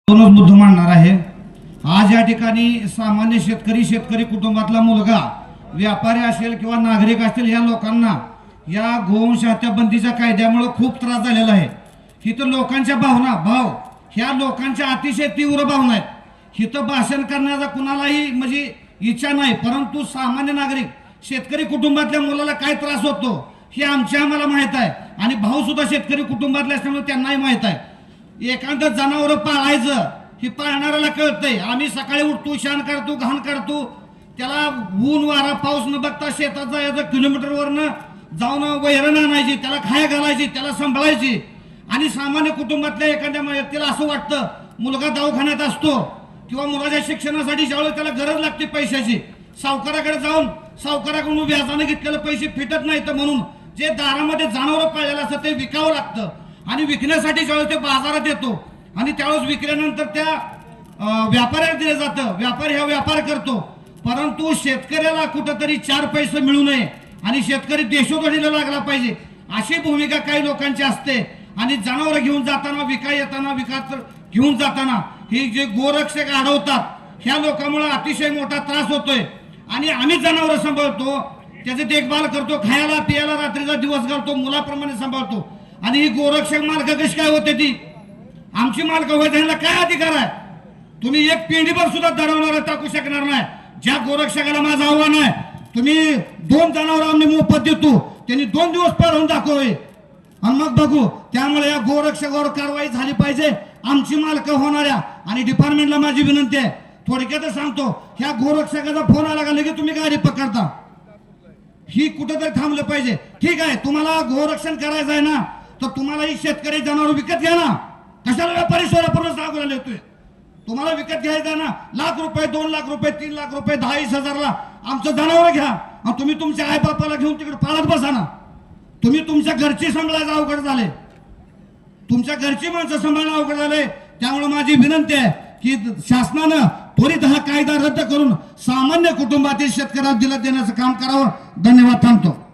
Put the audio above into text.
दोनच मुद्दे मांडणार आहे। आज या ठिकाणी सामान्य शेतकरी कुटुंबातला मुलगा व्यापारी असेल किंवा नागरिक असतील या लोकांना या गोवंश हत्या बंदीच्या कायद्यामुळे खूप त्रास झालेला आहे। हिथं लोकांच्या भाव ह्या लोकांच्या अतिशय तीव्र भावना आहेत। हिथं भाषण करण्याचा कुणालाही म्हणजे इच्छा नाही, परंतु सामान्य नागरिक शेतकरी कुटुंबातल्या मुलाला काय त्रास होतो हे आम्हाला माहित आहे आणि भाऊ सुद्धा शेतकरी कुटुंबातले असल्यामुळे त्यांनाही माहित आहे। एखादं जनावर पाळायचं हे पाळणाऱ्याला कळतंय। आम्ही सकाळी उठतो, शान करतो, घाण करतो, त्याला ऊन वारा पाऊस न बघता शेतात जायचं, किलोमीटरवरनं जाऊन वैरण आणायची, त्याला खाया घालायची, त्याला सांभाळायची। आणि सामान्य कुटुंबातल्या एखाद्या व्यक्तीला असं वाटतं मुलगा दवाखान्यात असतो किंवा मुलाच्या शिक्षणासाठी ज्यावेळेस त्याला गरज लागते पैशाची, सावकाराकडे जाऊन सावकाराकडून व्याजाने घेतलेले पैसे फिटत नाहीत म्हणून जे दारामध्ये जनावर पाळलेलं असतं ते विकावं लागतं आणि विकण्यासाठी ज्यावेळेस ते बाजारात येतो आणि त्यावेळेस विकल्यानंतर त्या व्यापाऱ्याला दिलं जातं, व्यापारी हा व्यापार करतो। परंतु शेतकऱ्याला कुठंतरी चार पैसे मिळू नये आणि शेतकरी देशोधडीला लागला पाहिजे अशी भूमिका काही लोकांची असते। आणि जनावर घेऊन जाताना घेऊन जाताना हे जे गोरक्षक अडवतात ह्या लोकांमुळे अतिशय मोठा त्रास होतोय। आणि आम्ही जनावर सांभाळतो, त्याचे देखभाल करतो, खायला पियाला रात्रीचा दिवस घालतो, मुलाप्रमाणे सांभाळतो आणि ही गोरक्षक मालक कशी काय होते ती आमची मालक होय, त्यांना काय अधिकार आहे? तुम्ही एक पिंडीभर सुद्धा दरवणार टाकू शकणार नाही। ज्या गोरक्षकाला माझं आव्हान आहे, तुम्ही 2 जनावर आम्ही मोफत देतो, त्यांनी 2 दिवस पाळून दाखवावे आणि मग बघू। त्यामुळे या गोरक्षकावर कारवाई झाली पाहिजे, आमची मालक होणाऱ्या। आणि डिपार्टमेंटला माझी विनंती आहे, थोडक्यात सांगतो, ह्या गोरक्षकाचा फोन आला का लगेच तुम्ही गाडी पकडता, ही कुठेतरी थांबलं पाहिजे। ठीक आहे, तुम्हाला गोरक्षण करायचं आहे ना, तर तुम्हाला ही शेतकरी जनावर विकत घ्या ना, कशाला व्यापारी सोलापूरला सांगून येतोय? तुम्हाला विकत घ्यायचं ना, लाख रुपये, 2 लाख रुपये, 3 लाख रुपये, 10-20 हजारला आमचं जनावर घ्या आणि तुम्ही तुमच्या आई बापाला घेऊन तिकडे पाळत बसा ना। तुम्ही तुमच्या घरची सांभाळायचं अवघड झाले, तुमच्या घरची माणसं सांभाळणं अवघड झाले। त्यामुळे माझी विनंती आहे की शासनानं त्वरित हा कायदा रद्द करून सामान्य कुटुंबातील शेतकऱ्याला दिलासा देण्याचं काम करावं। धन्यवाद, थांबतो।